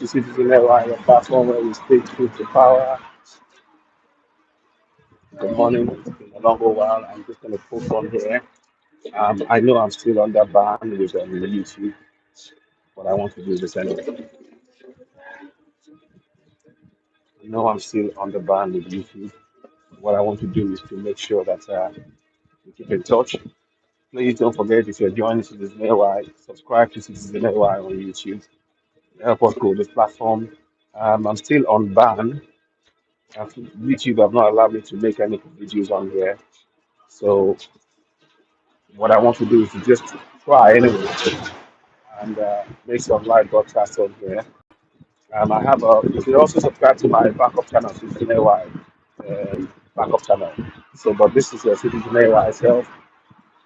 to Citizen Network, a platform where we speak truth to power. Good morning. It's been a long while. I'm just going to post on here. I know I'm still under ban with YouTube, but I want to do this anyway. I know I'm still under ban with YouTube. What I want to do is to make sure that we keep in touch. Please don't forget if you're joining Citizen Network, subscribe to Citizen Network on YouTube. Help us grow this platform. I'm still on ban. YouTube have not allowed me to make any videos on here. So what I want to do is to just try anyway and make some live broadcasts on here. I have a. You can also subscribe to my backup channel, Citizen AY backup channel. So, but this is a Citizen AY itself.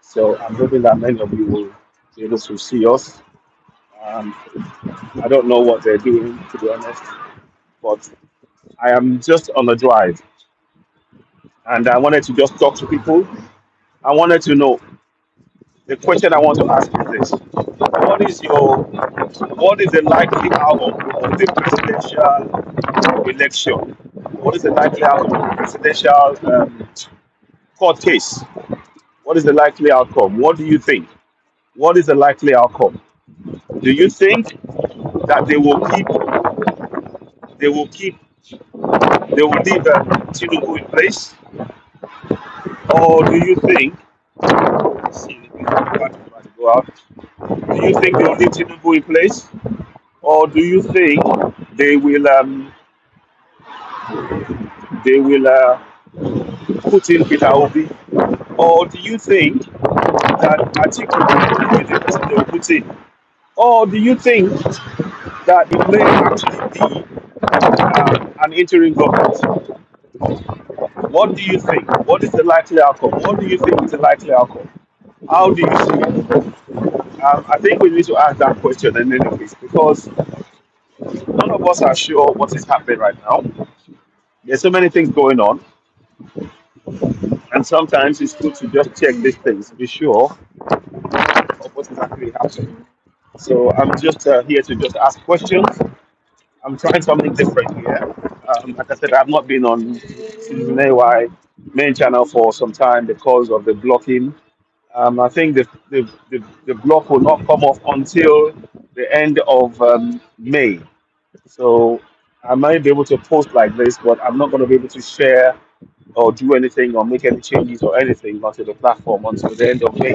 So I'm hoping that many of you will be able to see us. Um, I don't know what they're doing, to be honest, but I am just on a drive, and I wanted to just talk to people. I wanted to know the question I want to ask is this: what is the likely outcome of the presidential election? What is the likely outcome of the presidential court case? What is the likely outcome? What do you think? What is the likely outcome? Do you think that they will keep, they will leave Tinubu in place, or do you think? See, go out. Do you think they will leave Tinubu in place, or do you think they will um, they will put in Peter Obi, or do you think that Atiku will be the person they will put in, or do you think that it may actually be an interim government? What do you think? What is the likely outcome? What do you think is the likely outcome? How do you see it? I think we need to ask that question in any case because none of us are sure what is happening right now. There's so many things going on, and sometimes it's good to just check these things to be sure of what is actually happening. So I'm just here to just ask questions. I'm trying something different here. Like I said, I've not been on Citizen AY main channel for some time because of the blocking. I think the block will not come off until the end of May. So I might be able to post like this, but I'm not going to be able to share or do anything or make any changes or anything onto the platform until the end of May.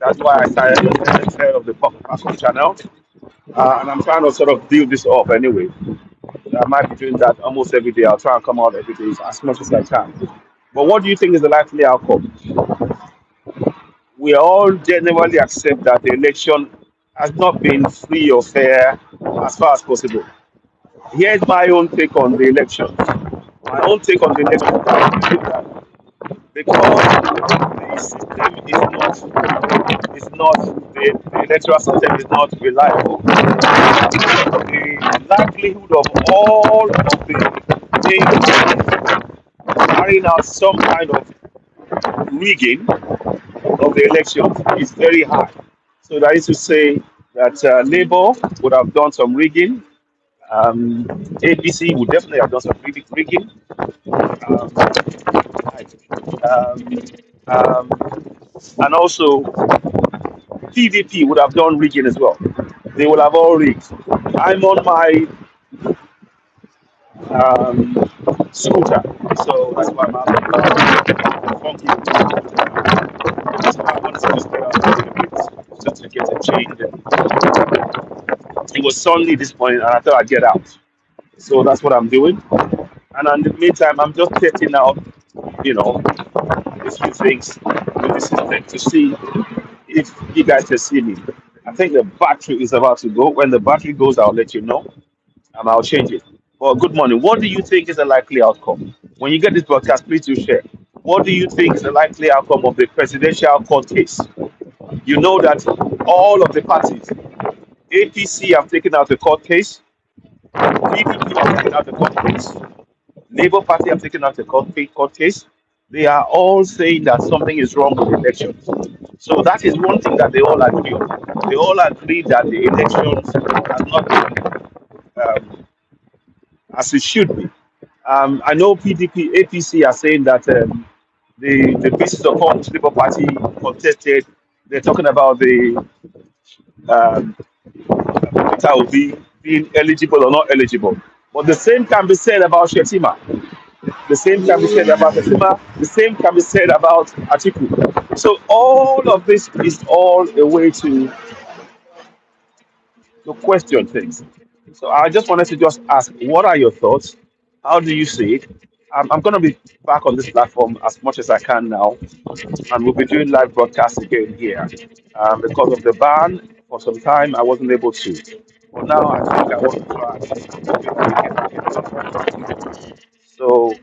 That's why I started the head of the backup channel, and I'm trying to sort of build this up anyway. I might be doing that almost every day. I'll try and come out every day as much as I can. But what do you think is the likely outcome? We all generally accept that the election has not been free or fair as far as possible. Here's my own take on the election. My own take on the election is that I believe that because the system is not the electoral system is not reliable. The likelihood of all of the nations carrying out some kind of rigging of the elections is very high. So that is to say that Labour would have done some rigging. APC would definitely have done some rigging. Um, um, um, and also PVP would have done rigging as well. They will have all rigged. I'm on my scooter, so that's why I'm funky. So I wanted to just get out a little bit just to get a change. It was sunny this morning, and I thought I'd get out. So that's what I'm doing. And in the meantime, I'm just testing out, you know, a few things with the system to see if you guys can see me. I think the battery is about to go. When the battery goes, I'll let you know and I'll change it. Well, good morning. What do you think is the likely outcome? When you get this broadcast, please do share. What do you think is the likely outcome of the presidential court case? You know that all of the parties, APC have taken out the court case, PDP have taken out the court case, Labour Party have taken out the court case. They are all saying that something is wrong with the elections. So that is one thing that they all agree on. They all agree that the elections have not been um, as it should be. I know PDP, APC are saying that the basis upon which Labour Party contested, they're talking about the um, Peter Obi being eligible or not eligible. But the same can be said about Shetima. The same can be said about Shetima. The same can be said about Atiku. So all of this is all a way to question things. So I just wanted to just ask, what are your thoughts? How do you see it? I'm going to be back on this platform as much as I can now, and we'll be doing live broadcasts again here. Because of the ban, for some time I wasn't able to. But now I think I want to try. So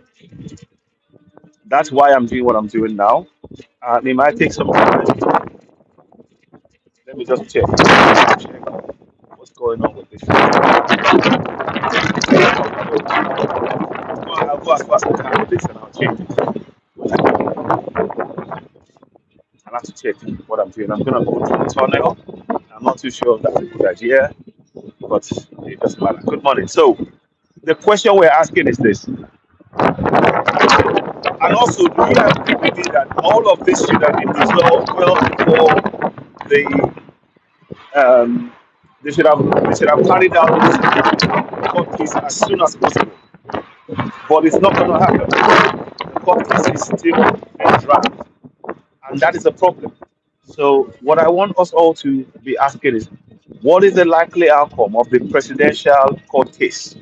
that's why I'm doing what I'm doing now. It might take some time. Let me just check what's going on with this. I'll go as fast as I can with this and I'll change it. I'll have to check what I'm doing. I'm going to go to the tunnel. I'm not too sure if that's a good idea, but it doesn't matter. Good morning. So, the question we're asking is this. And also, do you agree with me that all of this should have been resolved well before the they should have carried out this court case as soon as possible? But it's not going to happen. The court case is still being dragged, and that is a problem. So, what I want us all to be asking is, what is the likely outcome of the presidential court case?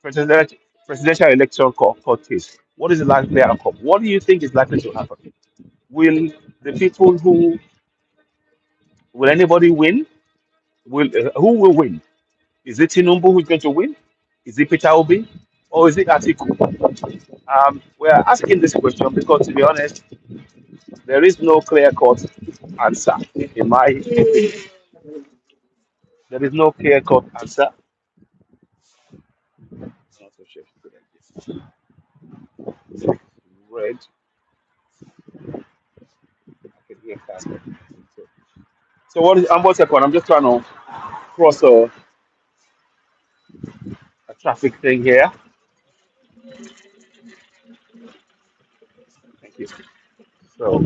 President, presidential election court case. What is the likely outcome? What do you think is likely to happen? Will the people who will anybody win? Will who will win? Is it Tinubu who's going to win? Is it Peter Obi or is it Atiku? We are asking this question because, to be honest, there is no clear-cut answer. In my opinion, there is no clear-cut answer. Not so sure if you could like red. I can hear faster. So what is? I'm one second. I'm just trying to cross a traffic thing here. Thank you. So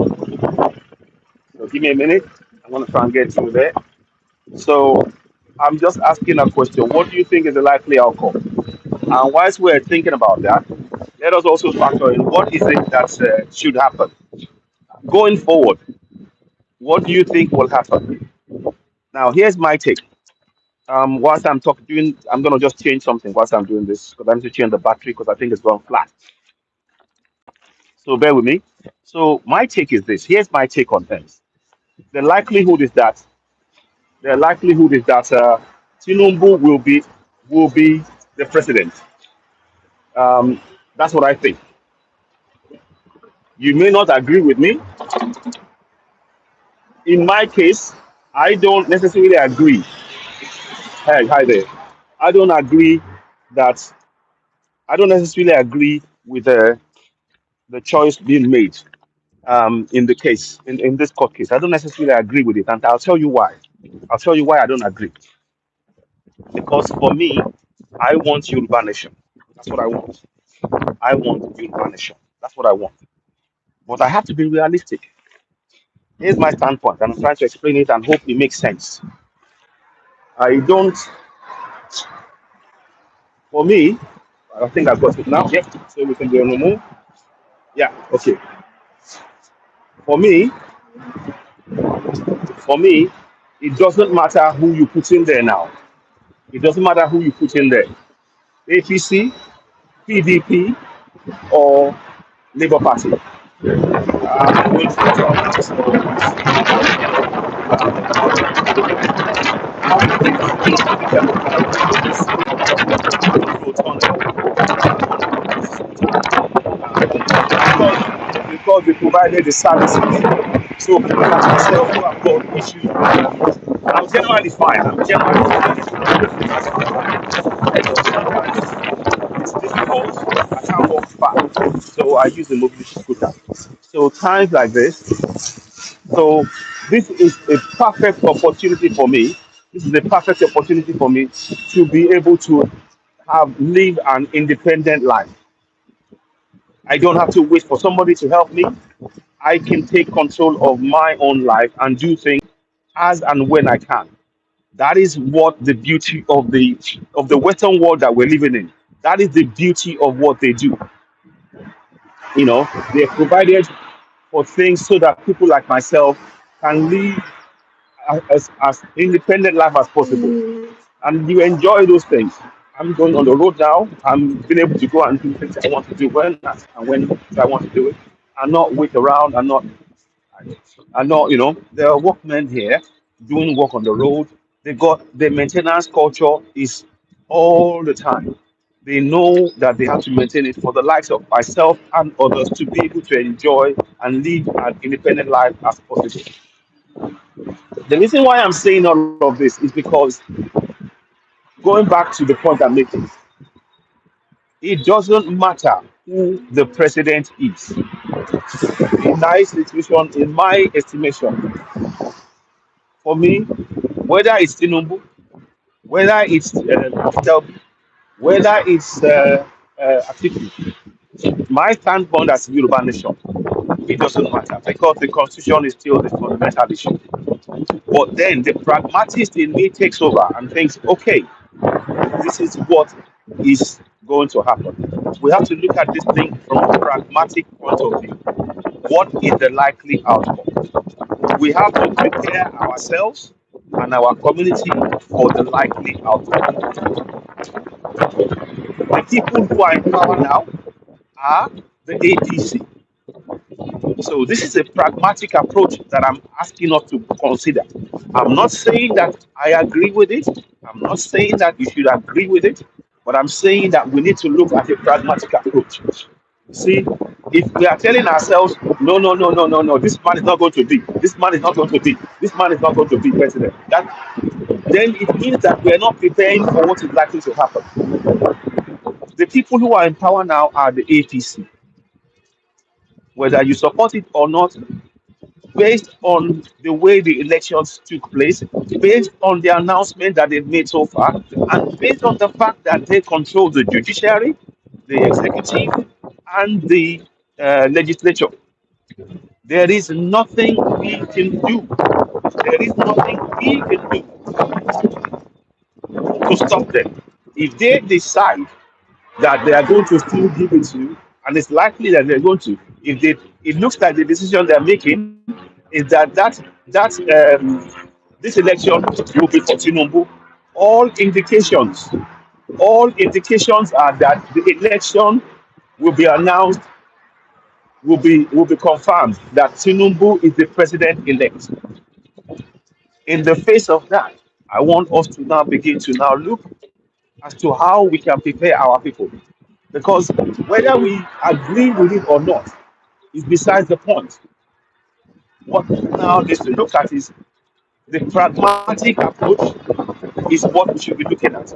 give me a minute. I'm gonna try and get through there. So I'm just asking a question. What do you think is the likely outcome? And whilst we're thinking about that, let us also factor in what is it that should happen going forward. What do you think will happen? Now, here's my take. Whilst I'm talking, I'm gonna just change something whilst I'm doing this because I need to change the battery because I think it's gone flat. So bear with me. So my take is this. Here's my take on things. The likelihood is that Tinubu will be the president. Um, that's what I think. You may not agree with me. In my case, I don't necessarily agree. Hey, hi there. I don't agree that I don't necessarily agree with the choice being made in the case in this court case. I don't necessarily agree with it, and I'll tell you why. I'll tell you why I don't agree. Because for me, I want Yoruba nation. That's what I want. I want Yoruba nation. That's what I want. But I have to be realistic. Here's my standpoint, and I'm trying to explain it and hope it makes sense. I don't, for me, I think I've got it now. Yep. So we can do a move. Yeah. Okay. For me, for me, it doesn't matter who you put in there now. It doesn't matter who you put in there. APC, PDP, or Labour Party. Going for it. Because they provided the services. So people like myself who have got issues, I'm generally fine. I'm generally it's difficult. I can't walk fast. So I use the mobility scooter. So times like this, so this is a perfect opportunity for me. This is a perfect opportunity for me to be able to have lived an independent life. I don't have to wait for somebody to help me. I can take control of my own life and do things as and when I can. That is what the beauty of the Western world that we're living in. That is the beauty of what they do. You know, they provided for things so that people like myself can live as independent life as possible, and you enjoy those things. I'm going on the road now. I'm being able to go and do things I want to do when I want to do it, and not wait around and not and not, there are workmen here doing work on the road. They got the maintenance culture is all the time. They know that they have to maintain it for the likes of myself and others to be able to enjoy and live an independent life as possible. The reason why I'm saying all of this is because, going back to the point I'm making, it doesn't matter who the president is. In my situation, in my estimation, for me, whether it's Tinubu, whether it's Peter Obi, whether it's Atiku, my standpoint as Yoruba nation, it doesn't matter because the constitution is still the fundamental issue. But then the pragmatist in me takes over and thinks, okay, this is what is going to happen. We have to look at this thing from a pragmatic point of view. What is the likely outcome? We have to prepare ourselves and our community for the likely outcome. The people who are in power now are the APC. So this is a pragmatic approach that I'm asking us to consider. I'm not saying that I agree with it. I'm not saying that you should agree with it, but I'm saying that we need to look at a pragmatic approach. See, if we are telling ourselves, no, no, no, no, no, no, this man is not going to be, this man is not going to be, this man is not going to be president, that then it means that we are not preparing for what is likely to happen. The people who are in power now are the APC. Whether you support it or not, based on the way the elections took place, based on the announcement that they've made so far, and based on the fact that they control the judiciary, the executive, and the legislature. There is nothing we can do. There is nothing we can do to stop them. If they decide that they are going to still give it to you, and it's likely that they're going to, if they, it looks like the decision they're making is that this election will be for Tinubu. All indications, all indications are that the election will be announced, will be confirmed that Tinubu is the president elect. In the face of that, I want us to now begin to now look as to how we can prepare our people. Because whether we agree with it or not is besides the point. What now needs to look at is the pragmatic approach is what we should be looking at.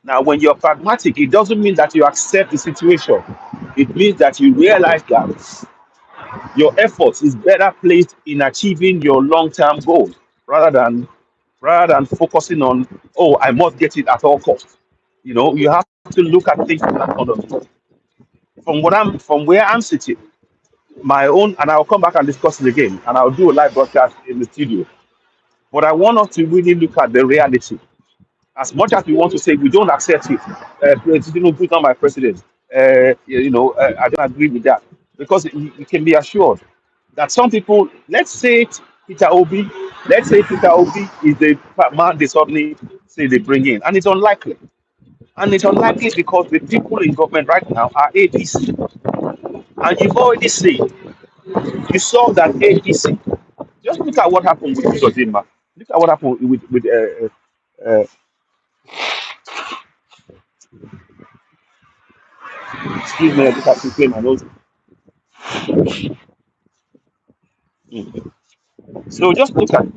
Now, when you're pragmatic, it doesn't mean that you accept the situation. It means that you realize that your efforts is better placed in achieving your long-term goal rather than focusing on, oh, I must get it at all costs. You have to look at things from that point of view. From where I'm sitting, my own, and I'll come back and discuss it again, and I'll do a live broadcast in the studio. But I want us to really look at the reality. As much as we want to say we don't accept it, President put on my president, I don't agree with that because you can be assured that some people, Peter Obi, let's say Peter Obi is the man they suddenly say they bring in, and it's unlikely. And it's unlikely because the people in government right now are APC, and you've already seen, you saw that APC. Just look at what happened with Uzodinma. Look at what happened with excuse me, I just have to clear my nose. Mm. So just look at.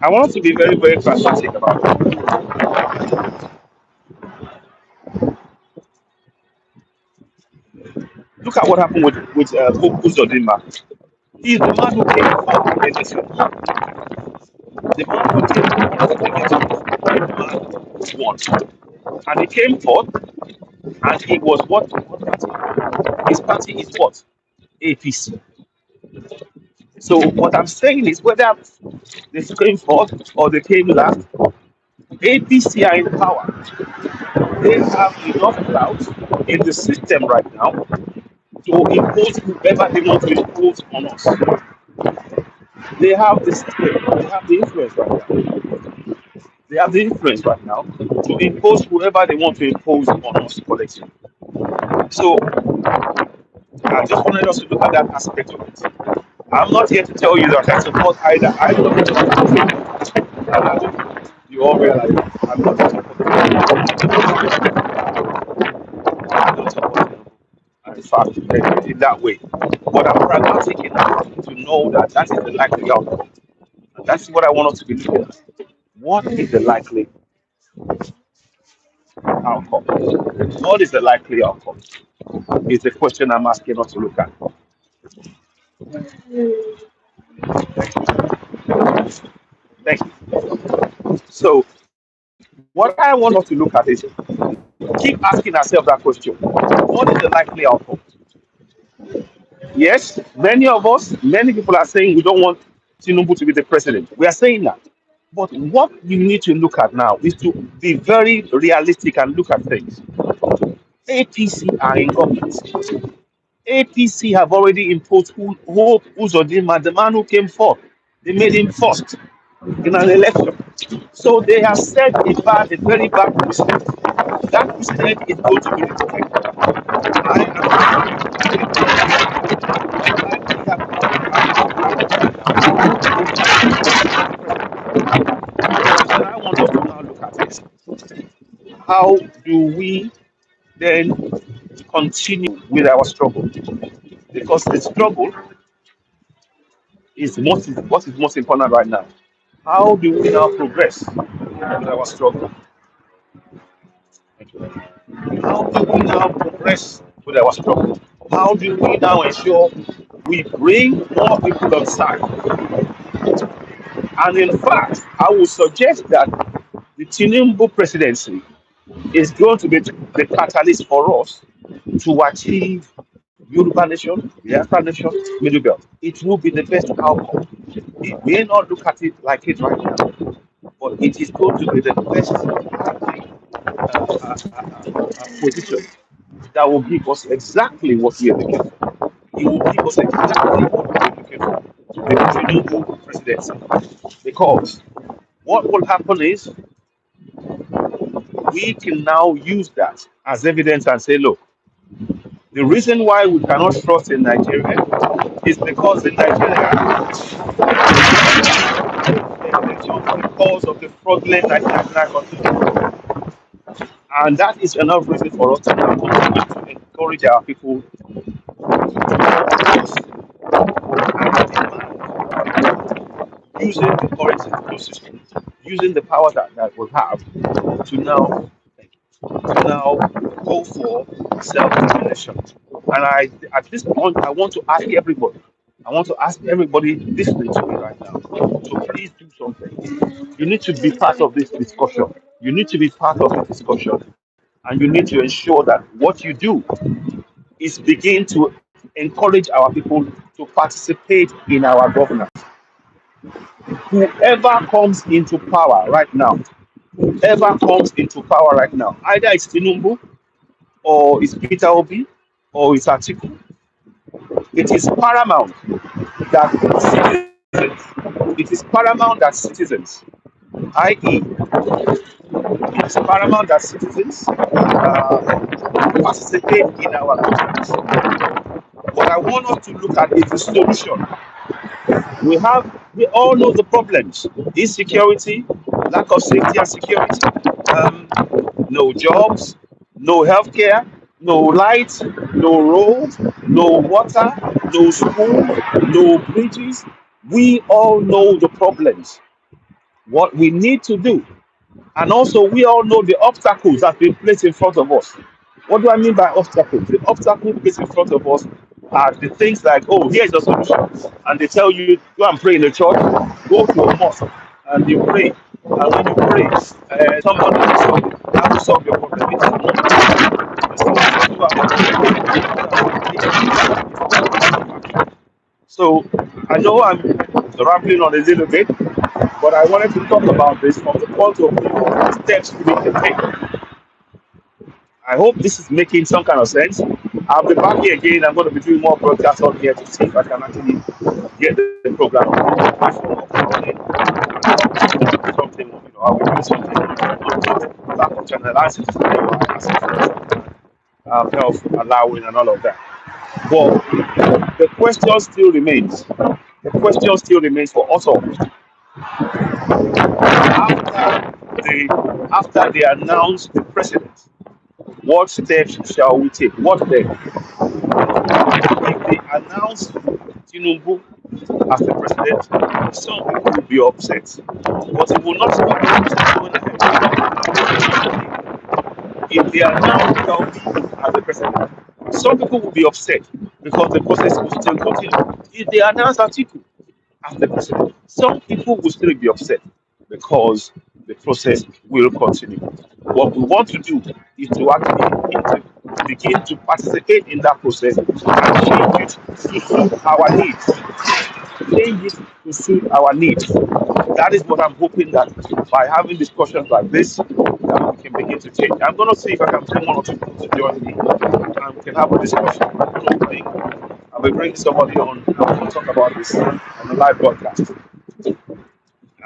I want us to be very, very pragmatic about it. Look at what happened with Uzodinma. He's the man who came for the election. The man who came for the election. man won. And he came forth, and he was what party? His party is what? APC. So what I'm saying is whether they came forth or they came last, APC are in power. They have enough clout in the system right now to impose whoever they want to impose on us. They have the system, they have the influence right now. They have the influence right now to impose whoever they want to impose on us collectively. So I just wanted us to look at that aspect of it. I'm not here to tell you that I support either. I don't support. You all realize that. I'm not supporting. In fact, in that way. But I'm pragmatic enough to know that that is the likely outcome. And that's what I want us to be looking at. What is the likely outcome? What is the likely outcome? Is the question I'm asking us to look at. Thank you. So, what I want us to look at is keep asking ourselves that question. What is the likely outcome? Yes, many people are saying we don't want Tinubu to be the president. We are saying that. But what you need to look at now is to be very realistic and look at things. APC are in government. APC have already imposed Uzodinma, the man who came forth. They made him first in an election. So they have set a very bad precedent. That precedent is going to be respected. I want us to now look at this. How do we then continue with our struggle? Because the struggle is what is most important right now. How do we now progress with our struggle? How do we now progress with our struggle? How do we now ensure we bring more people on side? And in fact, I would suggest that the Tinubu presidency is going to be the catalyst for us to achieve Yoruba nation, Biafra nation, Middle Belt. It will be the best outcome. It may not look at it like it right now, but it is going to be the best position that will give us exactly what we are looking for. It will give us exactly what we are looking for the Tinubu presidency. Because what will happen is we can now use that as evidence and say, look, the reason why we cannot trust in Nigeria is because in Nigeria, because of the fraudulent national constitution. And that is enough reason for us to continue to encourage our people using the current political system, using the power that we have to now go for self-determination. And at this point, I want to ask everybody. I want to ask everybody listening to me right now to please do something. You need to be part of this discussion. You need to be part of the discussion, and you need to ensure that what you do is begin to encourage our people to participate in our governance. Whoever comes into power right now, whoever comes into power right now, either it's Tinubu or it's Peter Obi or it's Atiku, it is paramount that citizens, i.e., it's paramount that citizens participate in our governance. What I want us to look at is the solution. We all know the problems: insecurity, lack of safety and security, no jobs, no healthcare, no lights, no roads, no water, no school, no bridges. We all know the problems. What we need to do, and also we all know the obstacles that have been placed in front of us. What do I mean by obstacles? The obstacles placed in front of us are the things like, oh, here's the solution. And they tell you, go and pray in the church, go to a mosque, and you pray. And when you pray, somebody will solve it. That will solve your problem. It's not. You see, some people are so I know I'm rambling on a little bit, but I wanted to talk about this from the point of view of steps we need to take. I hope this is making some kind of sense. I'll be back here again. I'm going to be doing more broadcasts on here to see if I can actually get the program something, I'll be doing something lack of channel license, health allowing and all of that. But the question still remains. The question still remains for us all. After they announce the president, what steps shall we take? What then? If they announce Tinubu as the president, some people will be upset, but it will not stop them from going ahead. If they announce Tinubu as the president, some people will be upset because the process will still continue. If they announce Atiku as the president, some people will still be upset because the process will continue. What we want to do is to actually begin to participate in that process and change it to suit our needs. Change it to suit our needs. That is what I'm hoping that by having discussions like this, that we can begin to change. I'm going to see if I can bring one or two people to join me and we can have a discussion. I'll be bringing somebody on and we'll talk about this on the live broadcast.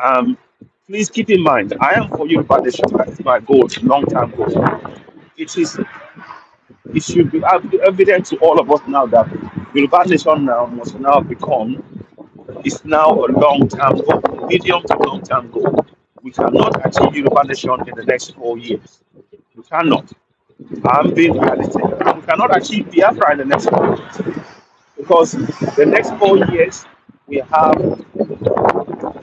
Um, Please keep in mind, I am for Yoruba Nation. That is my goal, long-term goal. It is. It should be evident to all of us now that Yoruba Nation now must now become. It's now a long-term goal, medium to long-term goal. We cannot achieve Yoruba Nation in the next 4 years. We cannot. I'm being realistic. And we cannot achieve Biafra in the next 4 years because the next 4 years we have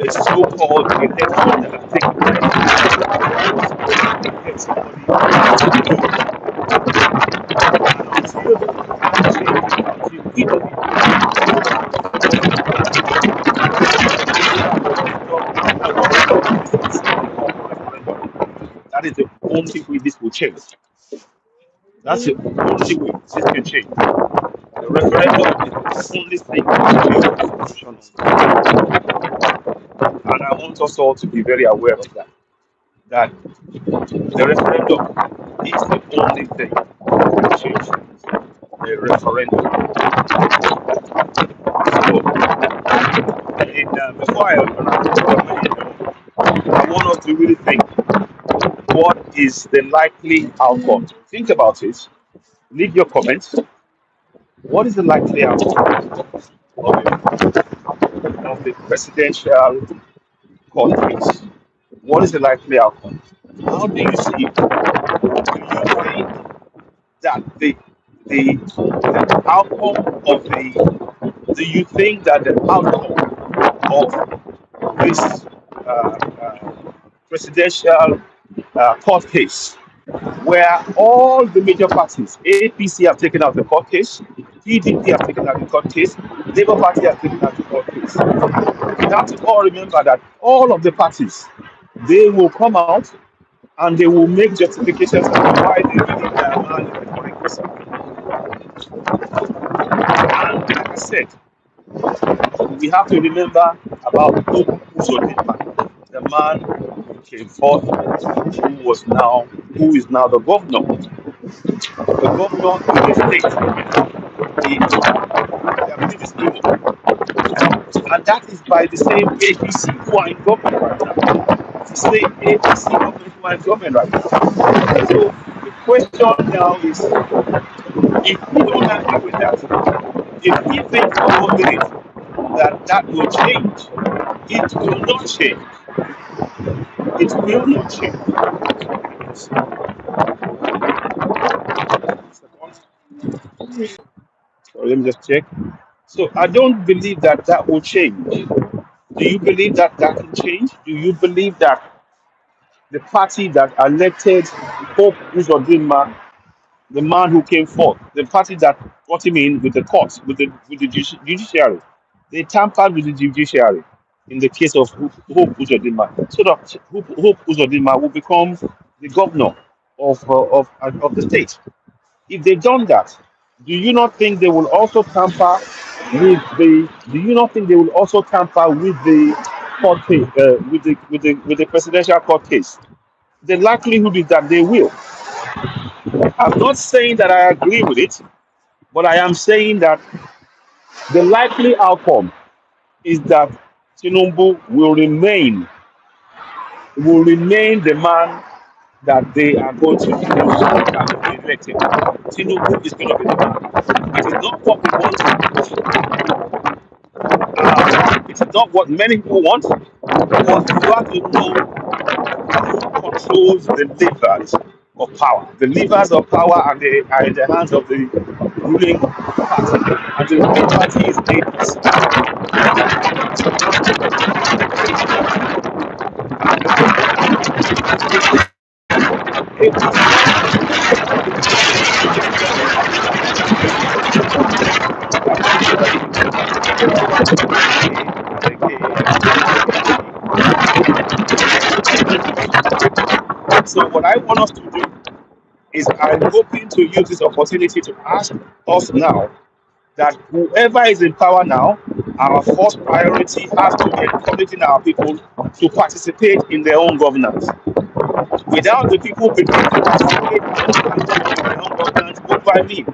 a so-called election that has taken place. That is the only way this will change. That's the only way this can change. The referendum is the only thing that can change. And I want us all to be very aware of that. That the referendum is the only thing that can change the referendum. So, before I want us to really think what is the likely outcome. Think about it. Leave your comments. What is the likely outcome of the presidential court case? What is the likely outcome? How do you see it? Do you think that the outcome of the do you think that the outcome of this presidential court case, where all the major parties, APC have taken out the court case, PDP have taken out the court case, Labour Party have taken out the court case. We have to all remember that all of the parties, they will come out and they will make justifications as to why they believe that man is the correct person. And like I said, we have to remember about Uzodinma, the man who came forth, who is now the governor. The governor of the state, I believe is Imo. And that is by the same APC who are in government right now. It's the same APC government who are in government right now. So the question now is, if we don't agree with that, if we think for 1 minute that that will change, it will not change. It will not change. So let me just check. So I don't believe that that will change. Do you believe that that can change? Do you believe that the party that elected Hope Uzodinma, the man who came forth, the party that got him in with the courts, with the judiciary, they tampered with the judiciary. in the case of Hope Uzodinma, so that Hope Uzodinma will become the governor of the state. If they've done that, do you not think they will also tamper with the? Do you not think they will also tamper with the court case, with the presidential court case? The likelihood is that they will. I'm not saying that I agree with it, but I am saying that the likely outcome is that Tinubu will remain the man that they are going to use that will be elected. Tinubu is going to be the man. It is not what we want. It is not what many people want. But you have to know who controls the levers of power. The levers of power are in the hands of the ruling party, and the ruling party is So what I want us to do is I'm hoping to use this opportunity to ask us now that whoever is in power now, our first priority has to be encouraging our people to participate in their own governance. Without the people beginning to participate in their own governance, what do I mean?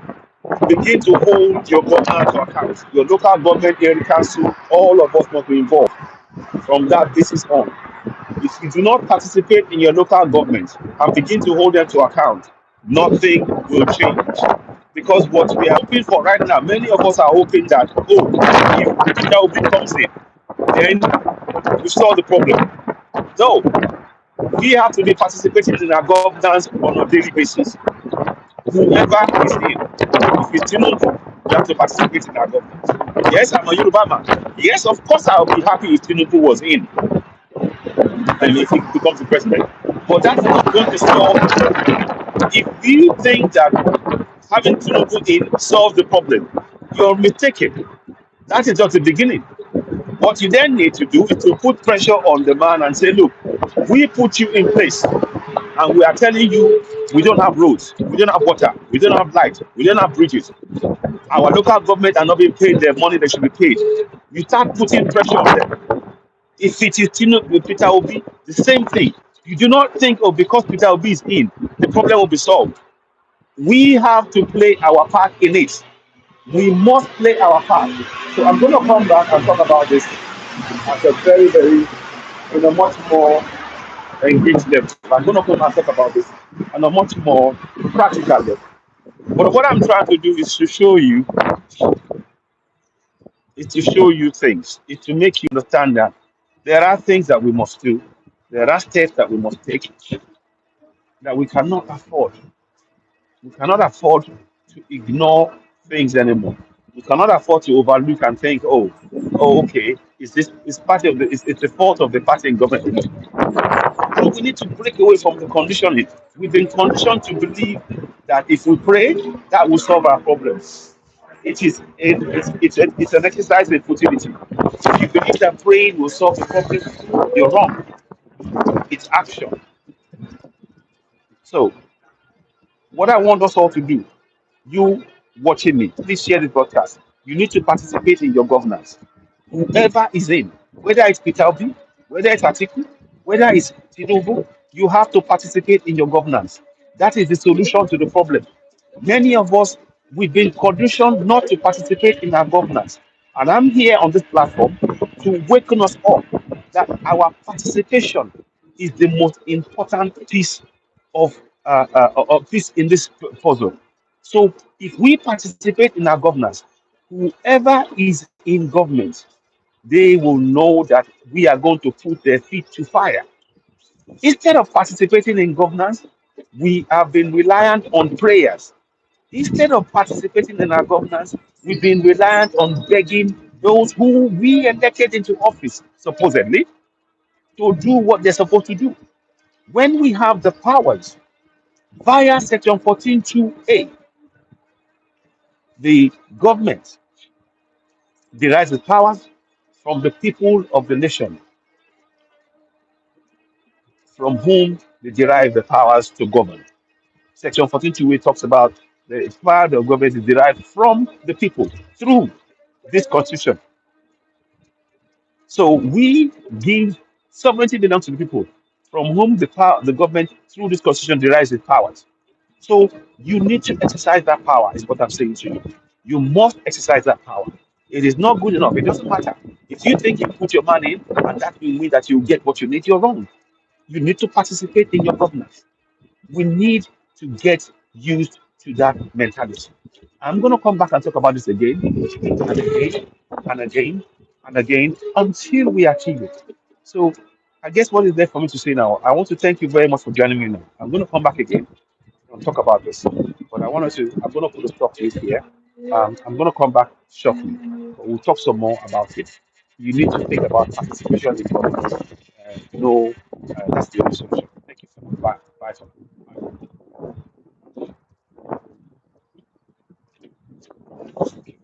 Begin to hold your governor to account. Your local government, area council, all of us must be involved from that basis on. If you do not participate in your local government and begin to hold them to account, nothing will change. Because what we are hoping for right now, many of us are hoping that, if Peter Obi comes in, then we solve the problem. No, we have to be participating in our governance on a daily basis. Whoever is in, if it's Tinubu, you have to participate in our governance. Yes, I'm a Yoruba man. Yes, of course, I'll be happy if Tinubu was in and if he becomes the president. But that's not going to solve. If you think that having Tinubu in solves the problem, you're mistaken. That is just the beginning. What you then need to do is to put pressure on the man and say, look, we put you in place and we are telling you we don't have roads, we don't have water, we don't have light, we don't have bridges. Our local government are not being paid their money they should be paid. You start putting pressure on them. If it is with Peter Obi, the same thing. You do not think, oh, because Peter Obi is in, the problem will be solved. We have to play our part in it. We must play our part. So I'm going to come back and talk about this at a very, very, in a much more engaged level. I'm going to come and talk about this on a much more practical level. But what I'm trying to do is to show you things, is to make you understand that there are things that we must do, there are steps that we must take that we cannot afford. We cannot afford to ignore things anymore. We cannot afford to overlook and think, okay, is part of it's the fault of the party in government. So we need to break away from the conditioning. We've been conditioned to believe that if we pray, that will solve our problems. It's an exercise in futility. If you believe that praying will solve the problem, you're wrong. It's action. So what I want us all to do, you watching me, please share this broadcast. You need to participate in your governance. Whoever is in, whether it's Peter Obi, whether it's Atiku, whether it's Tinubu, you have to participate in your governance. That is the solution to the problem. Many of us, we've been conditioned not to participate in our governance. And I'm here on this platform to waken us up that our participation is the most important piece of this in this puzzle. So if we participate in our governance, whoever is in government, they will know that we are going to put their feet to fire. Instead of participating in governance, we have been reliant on prayers. Instead of participating in our governance, we've been reliant on begging those who we elected into office, supposedly, to do what they're supposed to do. When we have the powers via Section 14(2)(a), the government derives its powers from the people of the nation from whom they derive the powers to govern. Section 14.2 talks about the power of government is derived from the people through this constitution. So we give sovereignty belongs to the people, from whom the power, the government through this constitution derives its powers. So you need to exercise that power, is what I'm saying to you. You must exercise that power. It is not good enough. It doesn't matter. If you think you put your money in and that will mean that you get what you need, you're wrong. You need to participate in your governance. We need to get used to that mentality. I'm going to come back and talk about this again and again and again and again until we achieve it. So, I guess what is there for me to say now? I want to thank you very much for joining me now. I'm going to come back again and talk about this, but I'm going to put a stop to it here. I'm going to come back shortly, but we'll talk some more about it. You need to think about participation in government. No, that's the only solution. Thank you so much. Bye. Bye. For now. Bye.